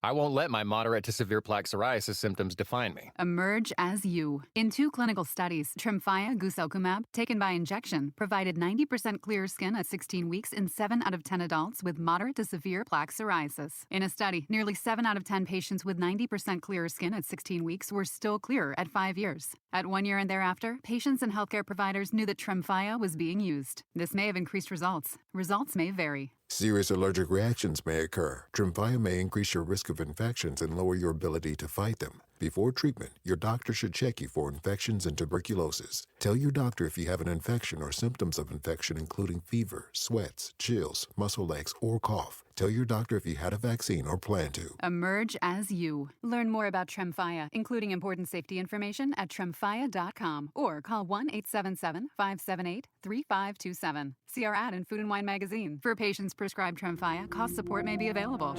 I won't let my moderate to severe plaque psoriasis symptoms define me. Emerge as you. In 2 clinical studies, Tremfya guselkumab, taken by injection, provided 90% clearer skin at 16 weeks in 7 out of 10 adults with moderate to severe plaque psoriasis. In a study, nearly 7 out of 10 patients with 90% clearer skin at 16 weeks were still clearer at 5 years. At 1 year and thereafter, patients and healthcare providers knew that Tremfya was being used. This may have increased results. Results may vary. Serious allergic reactions may occur. Tremfya may increase your risk of infections and lower your ability to fight them. Before treatment, your doctor should check you for infections and tuberculosis. Tell your doctor if you have an infection or symptoms of infection, including fever, sweats, chills, muscle aches, or cough. Tell your doctor if you had a vaccine or plan to. Emerge as you. Learn more about Tremfya, including important safety information at tremfya.com or call 1-877-578-3527. See our ad in Food and Wine magazine. For patients prescribed Tremfya, cost support may be available.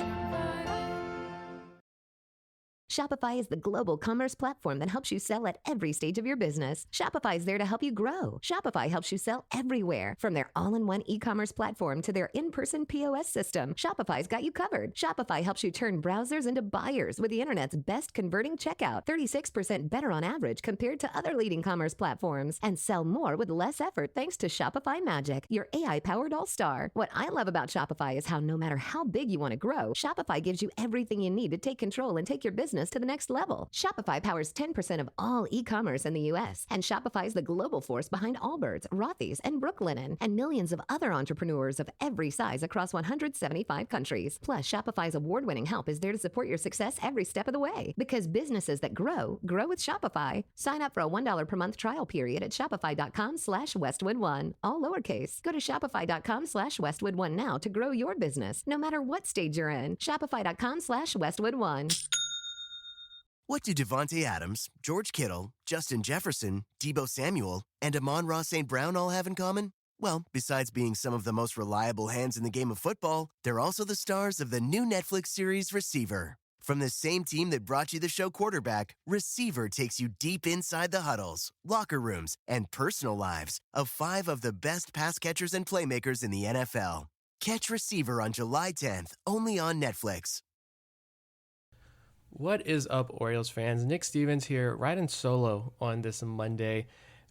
Shopify is the global commerce platform that helps you sell at every stage of your business. Shopify is there to help you grow. Shopify helps you sell everywhere, from their all-in-one e-commerce platform to their in-person POS system. Shopify's got you covered. Shopify helps you turn browsers into buyers with the internet's best converting checkout, 36% better on average compared to other leading commerce platforms, and sell more with less effort thanks to Shopify Magic, your AI-powered all-star. What I love about Shopify is how no matter how big you want to grow, Shopify gives you everything you need to take control and take your business to the next level. Shopify powers 10% of all e-commerce in the U.S., and Shopify is the global force behind Allbirds, Rothy's, and Brooklinen, and millions of other entrepreneurs of every size across 175 countries. Plus, Shopify's award-winning help is there to support your success every step of the way. Because businesses that grow with Shopify. Sign up for a $1 per month trial period at shopify.com/Westwood1, all lowercase. Go to shopify.com/Westwood1 now to grow your business, no matter what stage you're in. Shopify.com/Westwood1. What do Devontae Adams, George Kittle, Justin Jefferson, Deebo Samuel, and Amon-Ra St. Brown all have in common? Well, besides being some of the most reliable hands in the game of football, they're also the stars of the new Netflix series Receiver. From the same team that brought you the show Quarterback, Receiver takes you deep inside the huddles, locker rooms, and personal lives of 5 of the best pass catchers and playmakers in the NFL. Catch Receiver on July 10th, only on Netflix. What is up, Orioles fans? Nick Stevens here, riding solo on this Monday.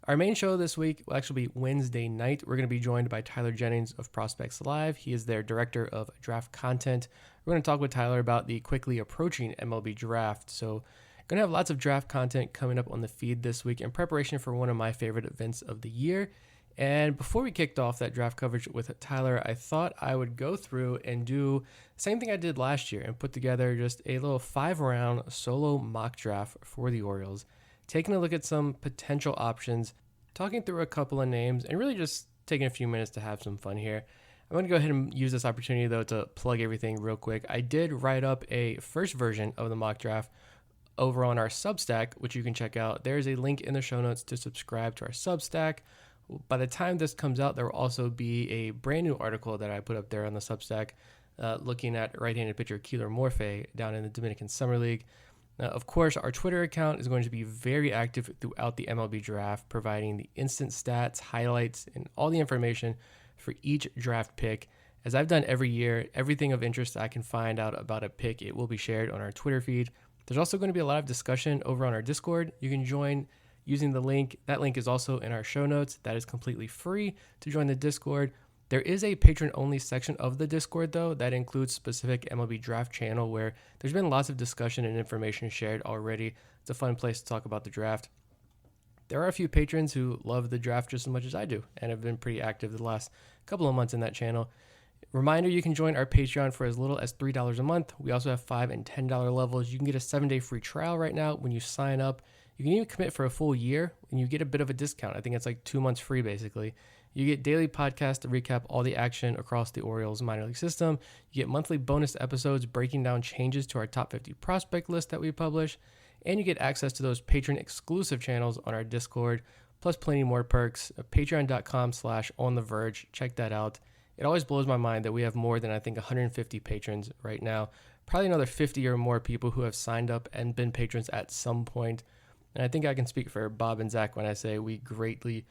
Our main show this week will actually be Wednesday night. We're going to be joined by Tyler Jennings of Prospects Live. He is their director of draft content. We're going to talk with Tyler about the quickly approaching MLB draft. So, going to have lots of draft content coming up on the feed this week in preparation for one of my favorite events of the year. And before we kicked off that draft coverage with Tyler, I thought I would go through and do the same thing I did last year and put together just a little 5-round solo mock draft for the Orioles, taking a look at some potential options, talking through a couple of names, and really just taking a few minutes to have some fun here. I'm going to go ahead and use this opportunity, though, to plug everything real quick. I did write up a first version of the mock draft over on our Substack, which you can check out. There's a link in the show notes to subscribe to our Substack. By the time this comes out, there will also be a brand new article that I put up there on the Substack looking at right-handed pitcher Keeler Morphe down in the Dominican Summer League. Of course, our Twitter account is going to be very active throughout the MLB draft, providing the instant stats, highlights, and all the information for each draft pick. As I've done every year, everything of interest I can find out about a pick, it will be shared on our Twitter feed. There's also going to be a lot of discussion over on our Discord. You can join using the link. That link is also in our show notes. That is completely free to join the Discord. There is a patron-only section of the Discord, though, that includes specific MLB draft channel where there's been lots of discussion and information shared already. It's a fun place to talk about the draft. There are a few patrons who love the draft just as much as I do and have been pretty active the last couple of months in that channel. Reminder, you can join our Patreon for as little as $3 a month. We also have $5 and $10 levels. You can get a 7-day free trial right now when you sign up. You can even commit for a full year, and you get a bit of a discount. I think it's like 2 months free, basically. You get daily podcasts to recap all the action across the Orioles minor league system. You get monthly bonus episodes breaking down changes to our top 50 prospect list that we publish. And you get access to those patron-exclusive channels on our Discord, plus plenty more perks. Patreon.com/ontheverge. Check that out. It always blows my mind that we have more than, I think, 150 patrons right now. Probably another 50 or more people who have signed up and been patrons at some point. And I think I can speak for Bob and Zach when I say we greatly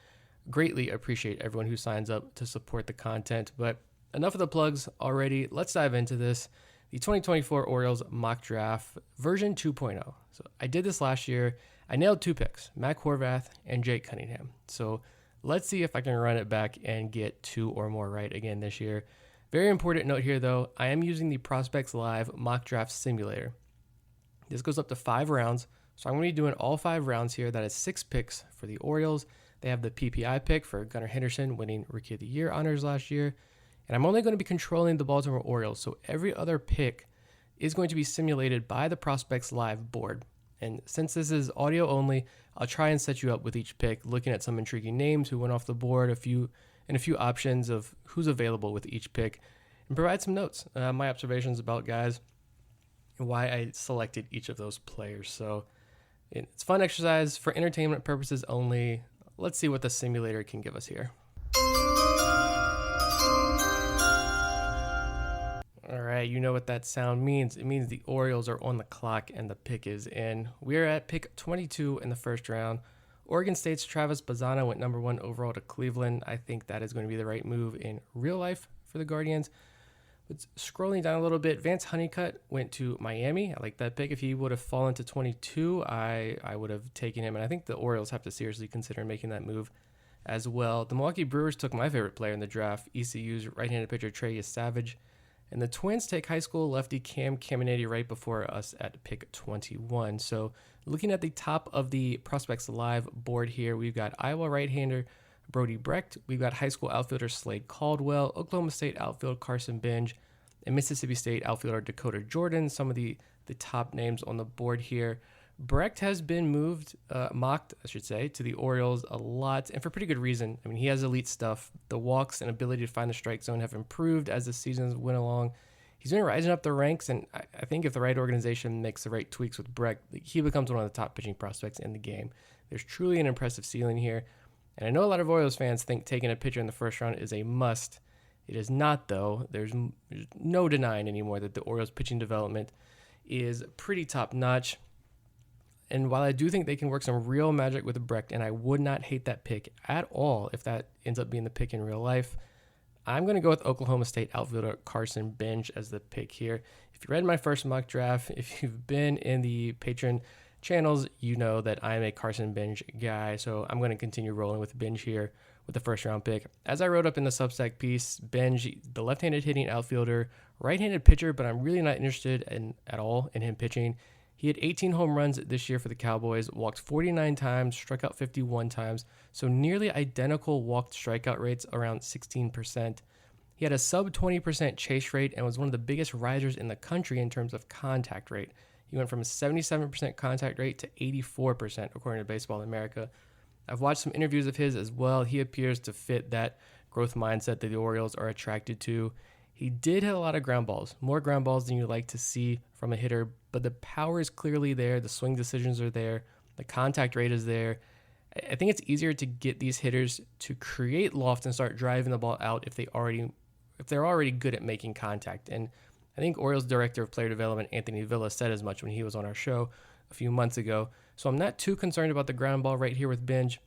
appreciate everyone who signs up to support the content. But enough of the plugs already. Let's dive into this. the 2024 Orioles mock draft version 2.0. So I did this last year. I nailed 2 picks, Mac Horvath and Jake Cunningham. So let's see if I can run it back and get 2 or more right again this year. Very important note here, though, I am using the Prospects Live mock draft simulator. This goes up to 5 rounds, so I'm going to be doing all 5 rounds here. That is 6 picks for the Orioles. They have the PPI pick for Gunnar Henderson, winning Rookie of the Year honors last year. And I'm only going to be controlling the Baltimore Orioles, so every other pick is going to be simulated by the Prospects Live board. And since this is audio only, I'll try and set you up with each pick, looking at some intriguing names who went off the board, a few options of who's available with each pick, and provide some notes, my observations about guys, and why I selected each of those players. So it's fun exercise for entertainment purposes only. Let's see what the simulator can give us here. All right, you know what that sound means. It means the Orioles are on the clock and the pick is in. We are at pick 22 in the first round. Oregon State's Travis Bazzana went number 1 overall to Cleveland. I think that is going to be the right move in real life for the Guardians. But scrolling down a little bit, Vance Honeycutt went to Miami. I like that pick. If he would have fallen to 22, I would have taken him. And I think the Orioles have to seriously consider making that move as well. The Milwaukee Brewers took my favorite player in the draft, ECU's right-handed pitcher Trey Savage. And the Twins take high school lefty Cam Caminiti right before us at pick 21. So looking at the top of the Prospects Live board here, we've got Iowa right-hander Brody Brecht. We've got high school outfielder Slade Caldwell, Oklahoma State outfielder Carson Benj, and Mississippi State outfielder Dakota Jordan. Some of the top names on the board here. Brecht has been mocked, to the Orioles a lot, and for pretty good reason. I mean, he has elite stuff. The walks and ability to find the strike zone have improved as the seasons went along. He's been rising up the ranks, and I think if the right organization makes the right tweaks with Brecht, he becomes one of the top pitching prospects in the game. There's truly an impressive ceiling here, and I know a lot of Orioles fans think taking a pitcher in the first round is a must. It is not, though. There's no denying anymore that the Orioles pitching development is pretty top-notch. And while I do think they can work some real magic with Brecht, and I would not hate that pick at all if that ends up being the pick in real life, I'm going to go with Oklahoma State outfielder Carson Benj as the pick here. If you read my first mock draft, if you've been in the Patreon channels, you know that I'm a Carson Benj guy, so I'm going to continue rolling with Benj here with the first round pick. As I wrote up in the Substack piece, Benj, the left-handed hitting outfielder, right-handed pitcher, but I'm really not interested at all in him pitching. He had 18 home runs this year for the Cowboys, walked 49 times, struck out 51 times, so nearly identical walked strikeout rates, around 16%. He had a sub 20% chase rate and was one of the biggest risers in the country in terms of contact rate. He went from a 77% contact rate to 84%, according to Baseball America. I've watched some interviews of his as well. He appears to fit that growth mindset that the Orioles are attracted to. He did hit a lot of ground balls, more ground balls than you like to see from a hitter, but the power is clearly there. The swing decisions are there. The contact rate is there. I think it's easier to get these hitters to create loft and start driving the ball out if they're already good at making contact. And I think Orioles Director of Player Development, Anthony Villa, said as much when he was on our show a few months ago. So I'm not too concerned about the ground ball right here with Benj.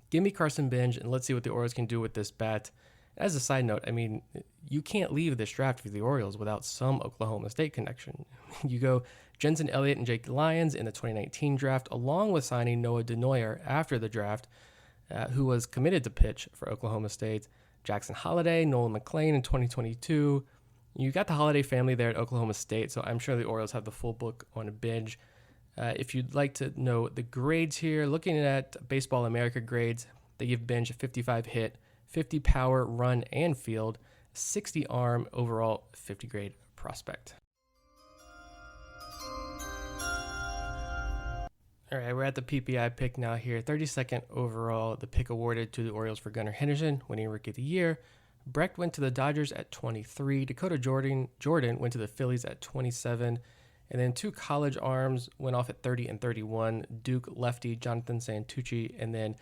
Give me Carson Benj, and let's see what the Orioles can do with this bat. As a side note, I mean, you can't leave this draft for the Orioles without some Oklahoma State connection. You go Jensen Elliott and Jake Lyons in the 2019 draft, along with signing Noah Denoyer after the draft, who was committed to pitch for Oklahoma State. Jackson Holliday, Nolan McLean in 2022. You got the Holliday family there at Oklahoma State, so I'm sure the Orioles have the full book on a Benj. If you'd like to know the grades here, looking at Baseball America grades, they give Benj a 55 hit, 50 power, run, and field, 60 arm, overall 50 grade prospect. All right, we're at the PPI pick now here. 32nd overall, the pick awarded to the Orioles for Gunnar Henderson, winning Rookie of the Year. Brecht went to the Dodgers at 23. Dakota Jordan went to the Phillies at 27. And then 2 college arms went off at 30 and 31. Duke lefty Jonathan Santucci, and then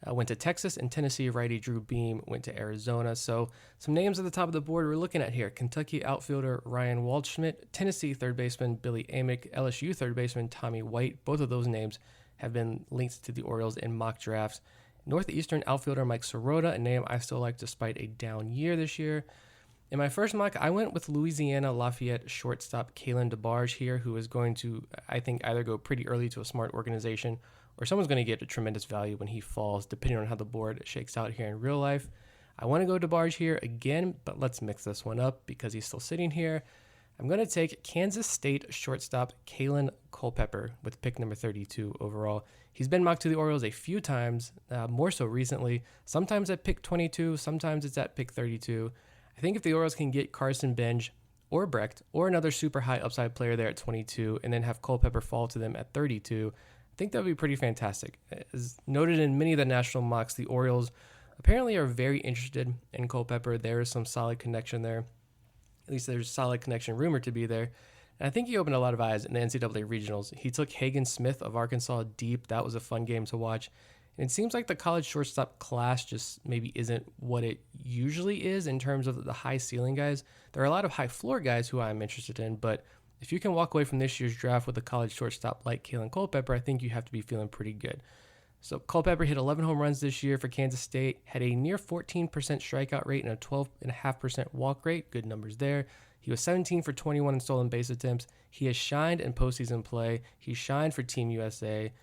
went to Texas, and Tennessee righty Drew Beam went to Arizona. So some names at the top of the board we're looking at here. Kentucky outfielder Ryan Waldschmidt, Tennessee third baseman Billy Amick, LSU third baseman Tommy White. Both of those names have been linked to the Orioles in mock drafts. Northeastern outfielder Mike Sirota, a name I still like despite a down year this year. In my first mock, I went with Louisiana Lafayette shortstop Kalen DeBarge here, who is going to, I think, either go pretty early to a smart organization or someone's going to get a tremendous value when he falls, depending on how the board shakes out here in real life. I want to go DeBarge here again, but let's mix this one up because he's still sitting here. I'm going to take Kansas State shortstop Kalen Culpepper with pick number 32 overall. He's been mocked to the Orioles a few times, more so recently. Sometimes at pick 22, sometimes it's at pick 32. I think if the Orioles can get Carson Benj or Brecht or another super high upside player there at 22 and then have Culpepper fall to them at 32, I think that would be pretty fantastic. As noted in many of the national mocks, the Orioles apparently are very interested in Culpepper. There is some solid connection there. At least there's solid connection rumored to be there. And I think he opened a lot of eyes in the NCAA regionals. He took Hagen Smith of Arkansas deep. That was a fun game to watch. And it seems like the college shortstop class just maybe isn't what it usually is in terms of the high ceiling guys. There are a lot of high floor guys who I'm interested in, but if you can walk away from this year's draft with a college shortstop like Kalen Culpepper, I think you have to be feeling pretty good. So Culpepper hit 11 home runs this year for Kansas State, had a near 14% strikeout rate and a 12.5% walk rate. Good numbers there. He was 17 for 21 in stolen base attempts. He has shined in postseason play. He shined for Team USA.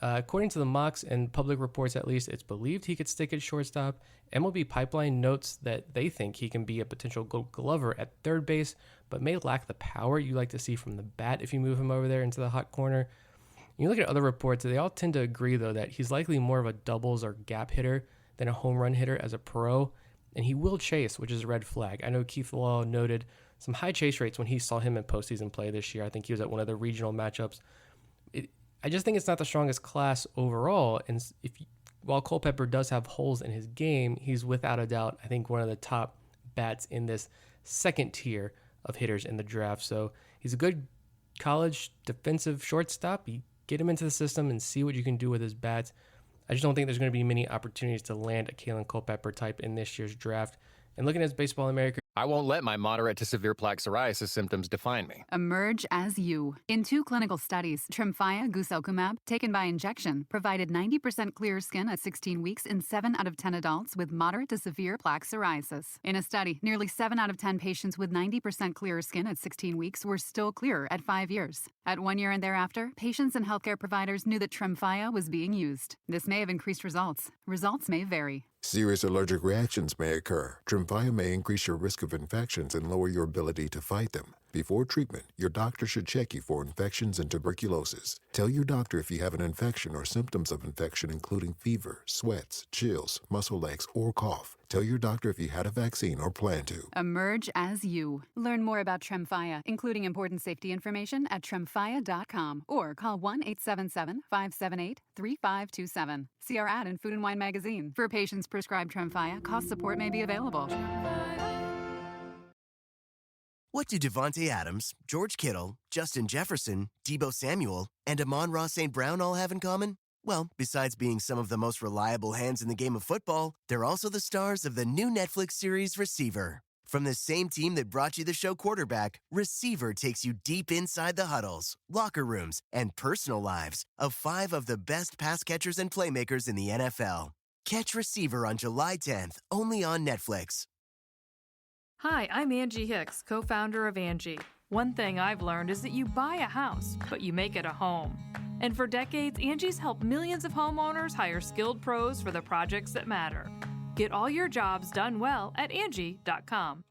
According to the mocks and public reports, at least, it's believed he could stick at shortstop. MLB Pipeline notes that they think he can be a potential Gold Glover at third base, but may lack the power you like to see from the bat if you move him over there into the hot corner. You look at other reports, they all tend to agree, though, that he's likely more of a doubles or gap hitter than a home run hitter as a pro, and he will chase, which is a red flag. I know Keith Law noted some high chase rates when he saw him in postseason play this year. I think he was at one of the regional matchups. I just think it's not the strongest class overall, and while Culpepper does have holes in his game, he's without a doubt, I think, one of the top bats in this second tier of hitters in the draft. So he's a good college defensive shortstop. You get him into the system and see what you can do with his bats. I just don't think there's going to be many opportunities to land a Kalen Culpepper type in this year's draft. And looking at Baseball America, I won't let my moderate to severe plaque psoriasis symptoms define me. Emerge as you. In 2 clinical studies, Tremfya guselkumab, taken by injection, provided 90% clear skin at 16 weeks in 7 out of 10 adults with moderate to severe plaque psoriasis. In a study, nearly 7 out of 10 patients with 90% clearer skin at 16 weeks were still clearer at 5 years. At 1 year and thereafter, patients and healthcare providers knew that Tremfya was being used. This may have increased results. Results may vary. Serious allergic reactions may occur. Tremfya may increase your risk of infections and lower your ability to fight them. Before treatment, your doctor should check you for infections and tuberculosis. Tell your doctor if you have an infection or symptoms of infection, including fever, sweats, chills, muscle aches, or cough. Tell your doctor if you had a vaccine or plan to. Emerge as you. Learn more about Tremfya, including important safety information at tremfya.com or call 1-877-578-3527. See our ad in Food and Wine magazine. For patients prescribed Tremfya, cost support may be available. What do Devontae Adams, George Kittle, Justin Jefferson, Deebo Samuel, and Amon-Ra St. Brown all have in common? Well, besides being some of the most reliable hands in the game of football, they're also the stars of the new Netflix series Receiver. From the same team that brought you the show Quarterback, Receiver takes you deep inside the huddles, locker rooms, and personal lives of 5 of the best pass catchers and playmakers in the NFL. Catch Receiver on July 10th, only on Netflix. Hi, I'm Angie Hicks, co-founder of Angie. One thing I've learned is that you buy a house, but you make it a home. And for decades, Angie's helped millions of homeowners hire skilled pros for the projects that matter. Get all your jobs done well at Angie.com.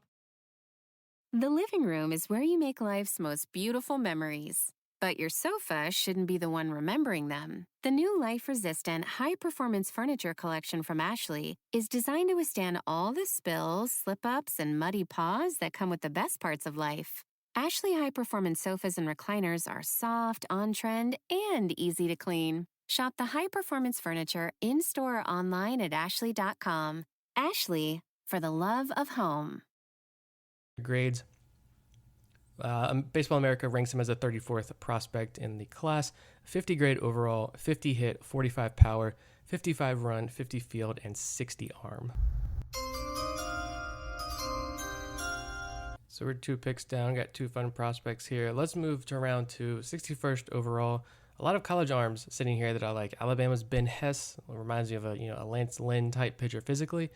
The living room is where you make life's most beautiful memories. But your sofa shouldn't be the one remembering them. The new life-resistant, high-performance furniture collection from Ashley is designed to withstand all the spills, slip-ups, and muddy paws that come with the best parts of life. Ashley high-performance sofas and recliners are soft, on-trend, and easy to clean. Shop the high-performance furniture in-store or online at Ashley.com. Ashley, for the love of home. grades. Baseball America ranks him as a 34th prospect in the class. 50 grade overall, 50 hit, 45 power, 55 run, 50 field, and 60 arm. So we're 2 picks down. Got 2 fun prospects here. Let's move to round 2, 61st overall. A lot of college arms sitting here that I like. Alabama's Ben Hess reminds me of a Lance Lynn type pitcher physically.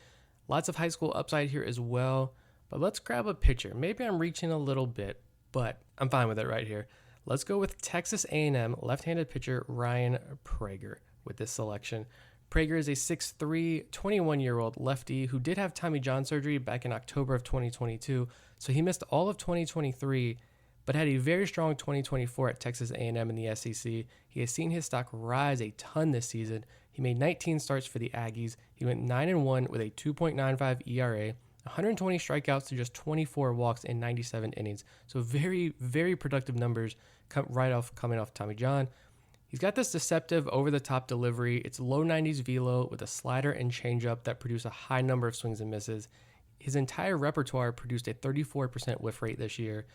Lots of high school upside here as well. But let's grab a pitcher. Maybe I'm reaching a little bit, but I'm fine with it right here. Let's go with Texas A&M left-handed pitcher Ryan Prager with this selection. Prager is a 6'3", 21-year-old lefty who did have Tommy John surgery back in October of 2022, so he missed all of 2023, but had a very strong 2024 at Texas A&M in the SEC. He has seen his stock rise a ton this season. He made 19 starts for the Aggies. He went 9-1 with a 2.95 ERA, 120 strikeouts to just 24 walks in 97 innings. So very, very productive numbers coming off Tommy John. He's got this deceptive over-the-top delivery. It's low 90s velo with a slider and changeup that produce a high number of swings and misses. His entire repertoire produced a 34% whiff rate this year.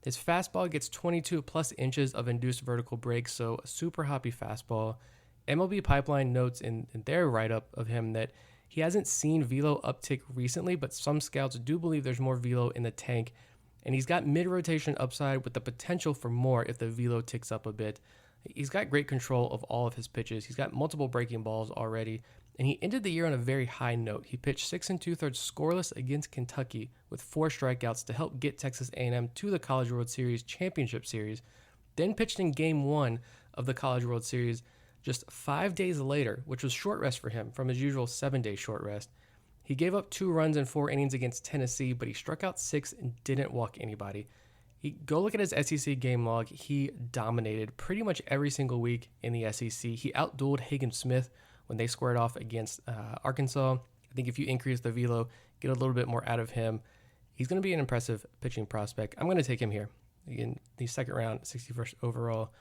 His fastball gets 22 plus inches of induced vertical break, so a super hoppy fastball. MLB Pipeline notes in their write-up of him that he hasn't seen velo uptick recently, but some scouts do believe there's more velo in the tank, and he's got mid-rotation upside with the potential for more if the velo ticks up a bit. He's got great control of all of his pitches. He's got multiple breaking balls already, and he ended the year on a very high note. He pitched 6 2/3 scoreless against Kentucky with 4 strikeouts to help get Texas A&M to the College World Series Championship Series, then pitched in Game 1 of the College World Series just 5 days later, which was short rest for him from his usual 7-day short rest. He gave up 2 runs in 4 innings against Tennessee, but he struck out 6 and didn't walk anybody. Go look at his SEC game log. He dominated pretty much every single week in the SEC. He outdueled Hagen Smith when they squared off against Arkansas. I think if you increase the velo, get a little bit more out of him, he's going to be an impressive pitching prospect. I'm going to take him here. Again, the second round, 61st overall.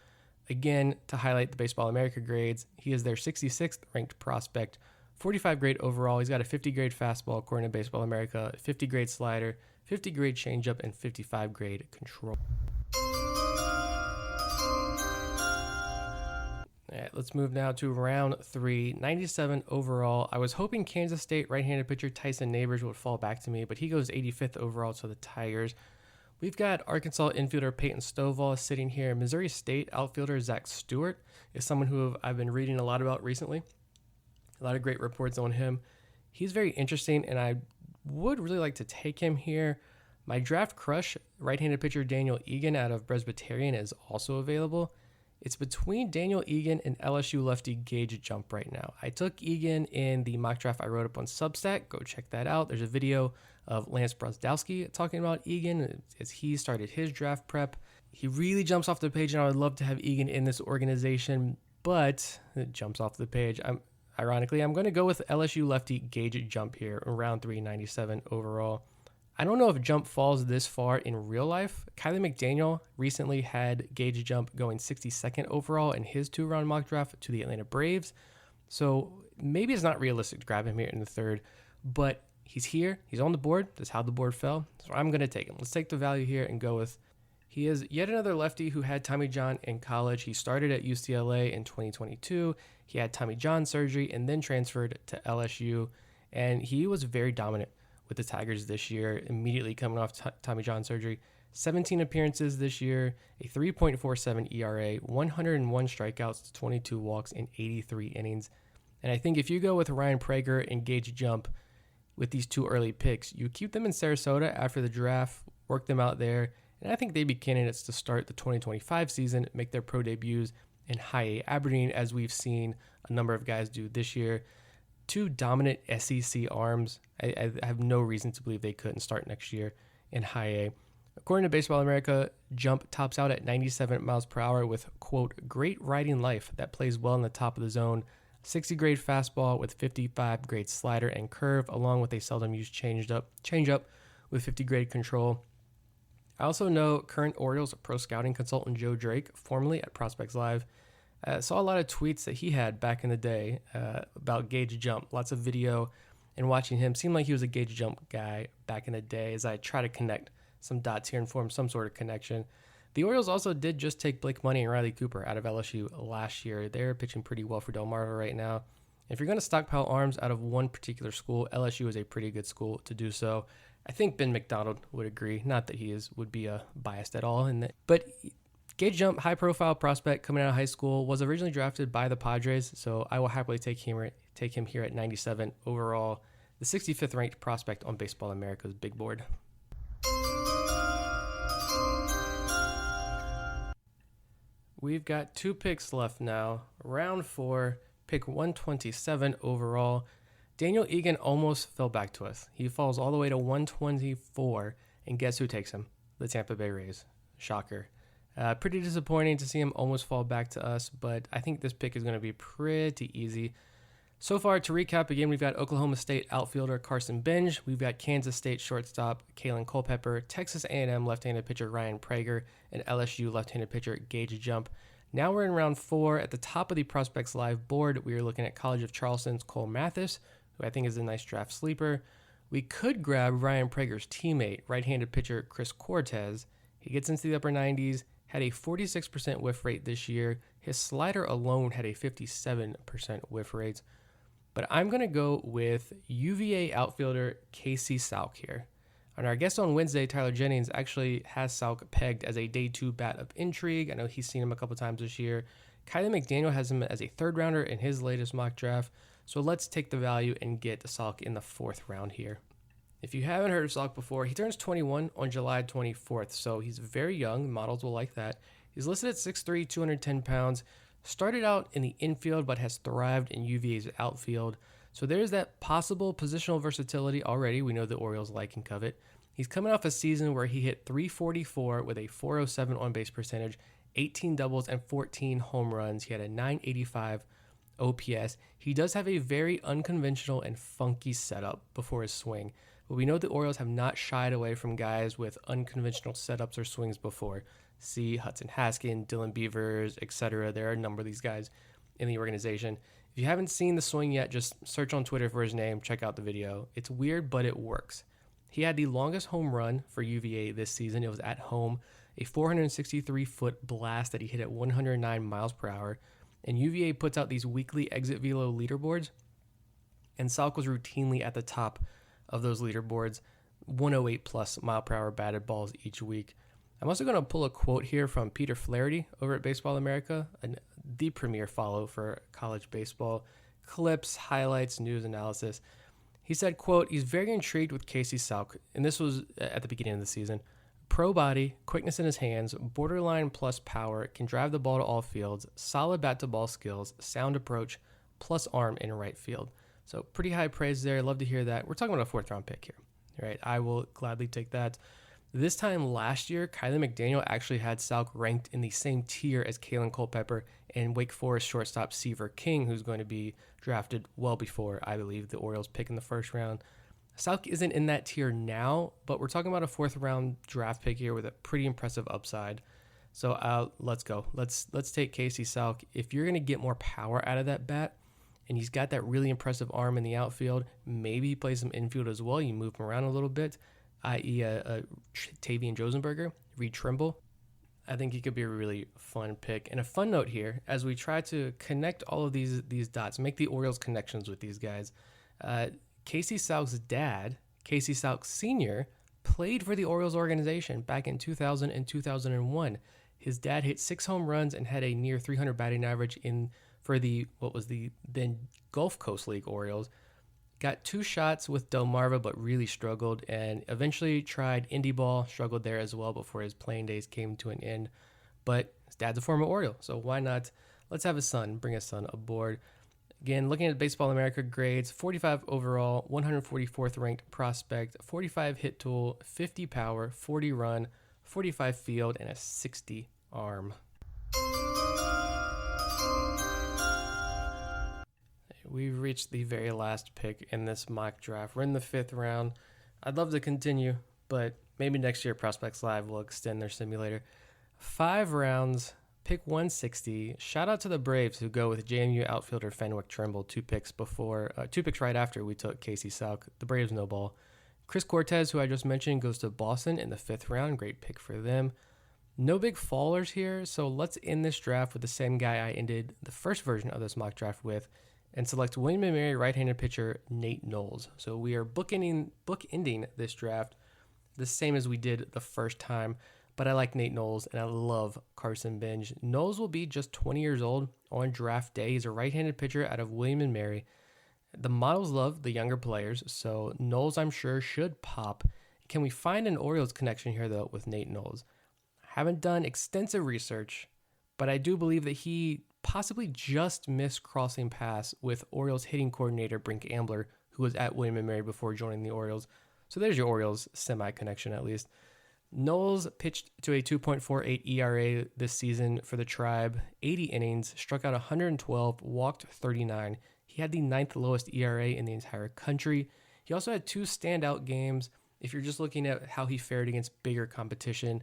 Again, to highlight the Baseball America grades, he is their 66th ranked prospect, 45 grade overall. He's got a 50 grade fastball according to Baseball America, 50 grade slider, 50 grade changeup, and 55 grade control. All right, let's move now to round 3, 97 overall. I was hoping Kansas State right-handed pitcher Tyson Neighbors would fall back to me, but he goes 85th overall to the Tigers. We've got Arkansas infielder Peyton Stovall sitting here. Missouri State outfielder Zach Stewart is someone who I've been reading a lot about recently. A lot of great reports on him. He's very interesting, and I would really like to take him here. My draft crush, right-handed pitcher Daniel Egan out of Presbyterian, is also available. It's between Daniel Egan and LSU lefty Gage Jump right now. I took Egan in the mock draft I wrote up on Substack. Go check that out. There's a video of Lance Brosdowski talking about Egan as he started his draft prep. He really jumps off the page, and I would love to have Egan in this organization, but it jumps off the page. Ironically, I'm going to go with LSU lefty Gage Jump here in round 3, 97 overall. I don't know if Jump falls this far in real life. Kylie McDaniel recently had Gage Jump going 62nd overall in his 2-round mock draft to the Atlanta Braves. So maybe it's not realistic to grab him here in the 3rd, but he's here. He's on the board. That's how the board fell. So I'm going to take him. Let's take the value here and go with. He is yet another lefty who had Tommy John in college. He started at UCLA in 2022. He had Tommy John surgery and then transferred to LSU, and he was very dominant with the Tigers this year, immediately coming off Tommy John surgery. 17 appearances this year, a 3.47 ERA, 101 strikeouts to 22 walks in 83 innings. And I think if you go with Ryan Prager and Gage Jump with these 2 early picks, you keep them in Sarasota after the draft, work them out there, and I think they'd be candidates to start the 2025 season, make their pro debuts in High A Aberdeen, as we've seen a number of guys do this year. 2 dominant SEC arms. I have no reason to believe they couldn't start next year in High A. According to Baseball America, Jump tops out at 97 miles per hour with, quote, great riding life that plays well in the top of the zone, 60 grade fastball with 55 grade slider and curve, along with a seldom used changeup with 50 grade control. I also know current Orioles pro scouting consultant Joe Drake, formerly at Prospects Live, saw a lot of tweets that he had back in the day about Gage Jump. Lots of video and watching him. Seemed like he was a Gage Jump guy back in the day as I try to connect some dots here and form some sort of connection. The Orioles also did just take Blake Money and Riley Cooper out of LSU last year. They're pitching pretty well for Delmarva right now. If you're going to stockpile arms out of one particular school, LSU is a pretty good school to do so. I think Ben McDonald would agree. Not that he would be biased at all. But Gage Jump, high-profile prospect coming out of high school, was originally drafted by the Padres, so I will happily take him here at 97 overall, the 65th ranked prospect on Baseball America's big board. We've got 2 picks left now. Round 4, pick 127 overall. Daniel Egan almost fell back to us. He falls all the way to 124, and guess who takes him? The Tampa Bay Rays. Shocker. Pretty disappointing to see him almost fall back to us, but I think this pick is going to be pretty easy. So far, to recap, again, we've got Oklahoma State outfielder Carson Benj. We've got Kansas State shortstop Kalen Culpepper, Texas A&M left-handed pitcher Ryan Prager, and LSU left-handed pitcher Gage Jump. Now we're in round 4. At the top of the Prospects Live board, we are looking at College of Charleston's Cole Mathis, who I think is a nice draft sleeper. We could grab Ryan Prager's teammate, right-handed pitcher Chris Cortez. He gets into the upper 90s, had a 46% whiff rate this year. His slider alone had a 57% whiff rate. But I'm going to go with UVA outfielder Casey Salk here. And our guest on Wednesday, Tyler Jennings, actually has Salk pegged as a day 2 bat of intrigue. I know he's seen him a couple times this year. Kylie McDaniel has him as a 3rd rounder in his latest mock draft. So let's take the value and get Salk in the 4th round here. If you haven't heard of Salk before, he turns 21 on July 24th, so he's very young. Models will like that. He's listed at 6'3", 210 pounds. Started out in the infield, but has thrived in UVA's outfield. So there's that possible positional versatility already. We know the Orioles like and covet. He's coming off a season where he hit .344 with a .407 on-base percentage, 18 doubles, and 14 home runs. He had a .985 OPS. He does have a very unconventional and funky setup before his swing. But we know the Orioles have not shied away from guys with unconventional setups or swings before. See Hudson Haskin, Dylan Beavers, etc. There are a number of these guys in the organization. If you haven't seen the swing yet, just search on Twitter for his name, check out the video. It's weird, but it works. He had the longest home run for UVA this season. It was at home, a 463-foot blast that he hit at 109 miles per hour. And UVA puts out these weekly exit velo leaderboards, and Salk was routinely at the top of those leaderboards, 108 plus mile per hour batted balls each week. I'm also going to pull a quote here from Peter Flaherty over at Baseball America, the premier follow for college baseball, clips, highlights, news analysis. He said, quote, "He's very intrigued with Casey Salk," and this was at the beginning of the season. "Pro body, quickness in his hands, borderline plus power, can drive the ball to all fields, solid bat-to-ball skills, sound approach, plus arm in right field." So pretty high praise there. Love to hear that. We're talking about a 4th round pick here. All right, I will gladly take that. This time last year, Kylie McDaniel actually had Salk ranked in the same tier as Kalen Culpepper and Wake Forest shortstop Seaver King, who's going to be drafted well before, I believe, the Orioles pick in the 1st round. Salk isn't in that tier now, but we're talking about a 4th round draft pick here with a pretty impressive upside. So let's go. Let's take Casey Salk. If you're going to get more power out of that bat, and he's got that really impressive arm in the outfield, maybe he plays some infield as well. You move him around a little bit, i.e. Tavian Josenberger, Reed Trimble. I think he could be a really fun pick. And a fun note here, as we try to connect all of these dots, make the Orioles connections with these guys, Casey Salk's dad, Casey Salk Sr., played for the Orioles organization back in 2000 and 2001. His dad hit 6 home runs and had a near 300 batting average for the then Gulf Coast League Orioles. Got 2 shots with Delmarva, but really struggled, and eventually tried indie ball, struggled there as well before his playing days came to an end. But his dad's a former Oriole, so why not? Let's have his son, bring his son aboard. Again, looking at Baseball America grades, 45 overall, 144th ranked prospect, 45 hit tool, 50 power, 40 run, 45 field, and a 60 arm. We've reached the very last pick in this mock draft. We're in the 5th round. I'd love to continue, but maybe next year Prospects Live will extend their simulator. 5 rounds, pick 160. Shout out to the Braves who go with JMU outfielder Fenwick Trimble 2 picks right after we took Casey Salk. The Braves no ball. Chris Cortez, who I just mentioned, goes to Boston in the 5th round. Great pick for them. No big fallers here, so let's end this draft with the same guy I ended the first version of this mock draft with, and select William & Mary right-handed pitcher Nate Knowles. So we are bookending this draft the same as we did the first time, but I like Nate Knowles, and I love Carson Benj. Knowles will be just 20 years old on draft day. He's a right-handed pitcher out of William & Mary. The models love the younger players, so Knowles, I'm sure, should pop. Can we find an Orioles connection here, though, with Nate Knowles? Haven't done extensive research, but I do believe that he possibly just missed crossing paths with Orioles hitting coordinator Brink Ambler, who was at William & Mary before joining the Orioles. So there's your Orioles semi-connection at least. Knowles pitched to a 2.48 ERA this season for the Tribe, 80 innings, struck out 112, walked 39. He had the 9th lowest ERA in the entire country. He also had 2 standout games. If you're just looking at how he fared against bigger competition,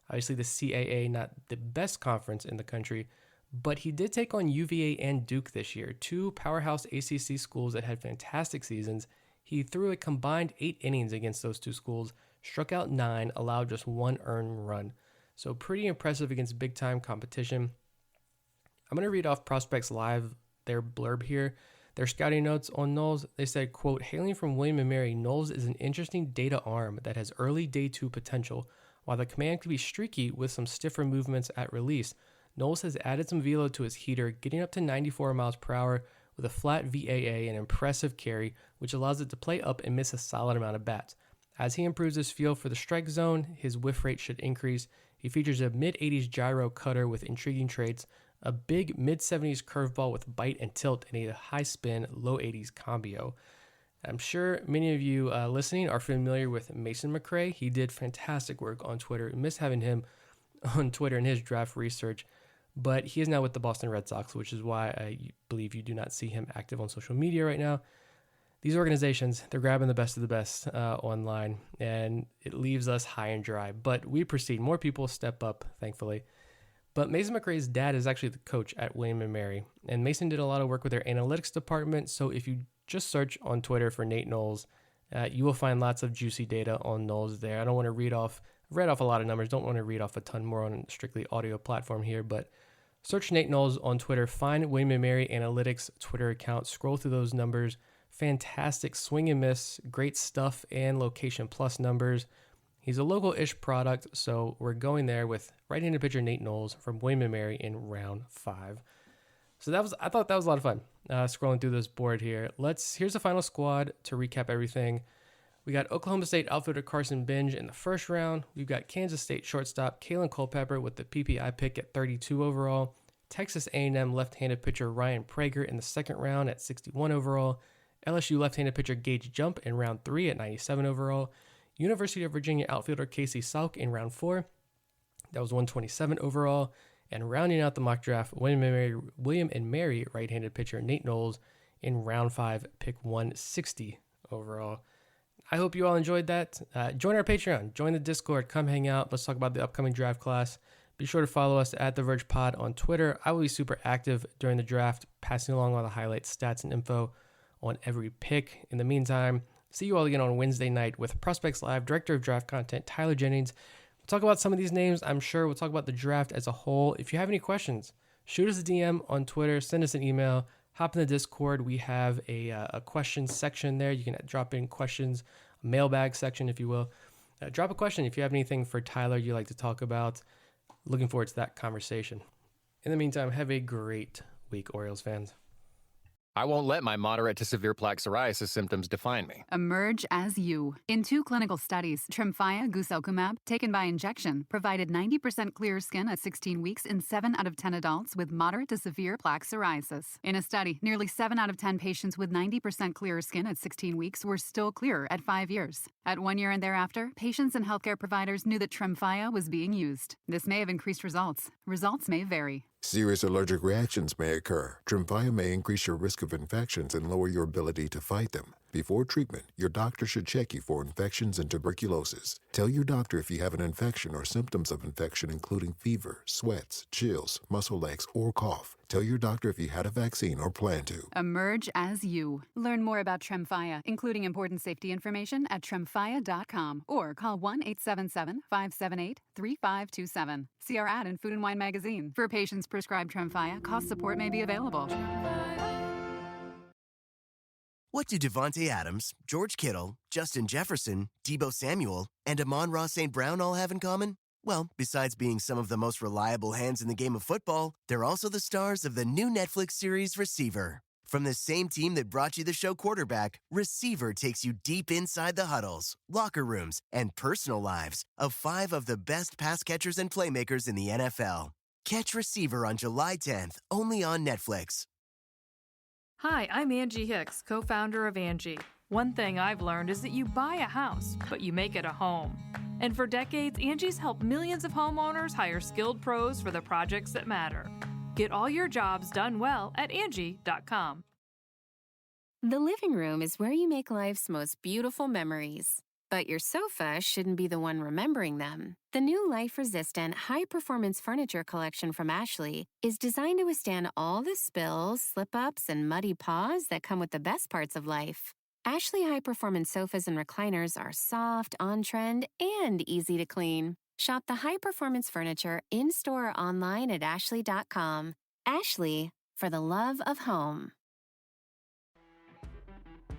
obviously the CAA, not the best conference in the country, but he did take on UVA and Duke this year, 2 powerhouse ACC schools that had fantastic seasons. He threw a combined 8 innings against those 2 schools, struck out 9, allowed just 1 earned run. So pretty impressive against big-time competition. I'm going to read off Prospects Live, their blurb here. Their scouting notes on Knowles, they said, quote, hailing from William & Mary, Knowles is an interesting data arm that has early day 2 potential. While the command can be streaky with some stiffer movements at release, Knowles has added some velo to his heater, getting up to 94 miles per hour with a flat VAA and impressive carry, which allows it to play up and miss a solid amount of bats. As he improves his feel for the strike zone, his whiff rate should increase. He features a mid-80s gyro cutter with intriguing traits, a big mid-70s curveball with bite and tilt, and a high-spin, low-80s combio. I'm sure many of you listening are familiar with Mason McRae. He did fantastic work on Twitter. I miss having him on Twitter in his draft research, but he is now with the Boston Red Sox, which is why I believe you do not see him active on social media right now. These organizations, they're grabbing the best of the best online, and it leaves us high and dry. But we proceed. More people step up, thankfully. But Mason McRae's dad is actually the coach at William & Mary, and Mason did a lot of work with their analytics department. So if you just search on Twitter for Nate Knowles, you will find lots of juicy data on Knowles there. I don't want to read off, I've read off a lot of numbers, don't want to read off a ton more on strictly audio platform here, but search Nate Knowles on Twitter, find William & Mary Analytics Twitter account, scroll through those numbers. Fantastic swing and miss, great stuff, and location plus numbers. He's a local-ish product, so we're going there with right-handed pitcher Nate Knowles from William & Mary in round 5. So I thought that was a lot of fun, scrolling through this board here. Here's the final squad to recap everything. We got Oklahoma State outfielder Carson Binge in the first round. We've got Kansas State shortstop Kalen Culpepper with the PPI pick at 32 overall. Texas A&M left-handed pitcher Ryan Prager in the second round at 61 overall. LSU left-handed pitcher Gage Jump in round 3 at 97 overall. University of Virginia outfielder Casey Salk in round 4. That was 127 overall. And rounding out the mock draft, William & Mary right-handed pitcher Nate Knowles in round 5, pick 160 overall. I hope you all enjoyed that. Join our Patreon. Join the Discord. Come hang out. Let's talk about the upcoming draft class. Be sure to follow us at The Verge Pod on Twitter. I will be super active during the draft, passing along all the highlights, stats, and info on every pick. In the meantime, see you all again on Wednesday night with Prospects Live, Director of Draft Content, Tyler Jennings. We'll talk about some of these names, I'm sure. We'll talk about the draft as a whole. If you have any questions, shoot us a DM on Twitter, send us an email, hop in the Discord. We have a questions section there. You can drop in questions, a mailbag section, if you will. Drop a question if you have anything for Tyler you'd like to talk about. Looking forward to that conversation. In the meantime, have a great week, Orioles fans. I won't let my moderate to severe plaque psoriasis symptoms define me. Emerge as you. In 2 clinical studies, Tremfya guselkumab, taken by injection, provided 90% clearer skin at 16 weeks in 7 out of 10 adults with moderate to severe plaque psoriasis. In a study, nearly 7 out of 10 patients with 90% clearer skin at 16 weeks were still clearer at 5 years. At 1 year and thereafter, patients and healthcare providers knew that Tremfya was being used. This may have increased results. Results may vary. Serious allergic reactions may occur. Tremfya may increase your risk of infections and lower your ability to fight them. Before treatment, your doctor should check you for infections and tuberculosis. Tell your doctor if you have an infection or symptoms of infection, including fever, sweats, chills, muscle aches, or cough. Tell your doctor if you had a vaccine or plan to. Emerge as you. Learn more about Tremfya, including important safety information at tremfya.com or call 1-877-578-3527. See our ad in Food and Wine magazine. For patients prescribed Tremfya, cost support may be available. What do Devontae Adams, George Kittle, Justin Jefferson, Deebo Samuel, and Amon-Ra St. Brown all have in common? Well, besides being some of the most reliable hands in the game of football, they're also the stars of the new Netflix series Receiver. From the same team that brought you the show Quarterback, Receiver takes you deep inside the huddles, locker rooms, and personal lives of 5 of the best pass catchers and playmakers in the NFL. Catch Receiver on July 10th, only on Netflix. Hi, I'm Angie Hicks, co-founder of Angie. One thing I've learned is that you buy a house, but you make it a home. And for decades, Angie's helped millions of homeowners hire skilled pros for the projects that matter. Get all your jobs done well at Angie.com. The living room is where you make life's most beautiful memories. But your sofa shouldn't be the one remembering them. The new life-resistant, high-performance furniture collection from Ashley is designed to withstand all the spills, slip-ups, and muddy paws that come with the best parts of life. Ashley high-performance sofas and recliners are soft, on-trend, and easy to clean. Shop the high-performance furniture in-store or online at Ashley.com. Ashley, for the love of home.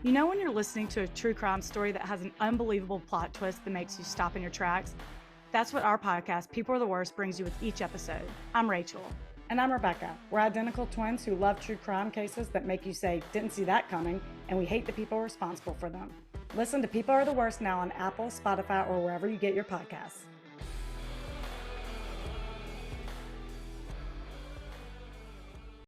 You know when you're listening to a true crime story that has an unbelievable plot twist that makes you stop in your tracks? That's what our podcast, People Are the Worst, brings you with each episode. I'm Rachel. And I'm Rebecca. We're identical twins who love true crime cases that make you say, didn't see that coming, and we hate the people responsible for them. Listen to People Are the Worst now on Apple, Spotify, or wherever you get your podcasts.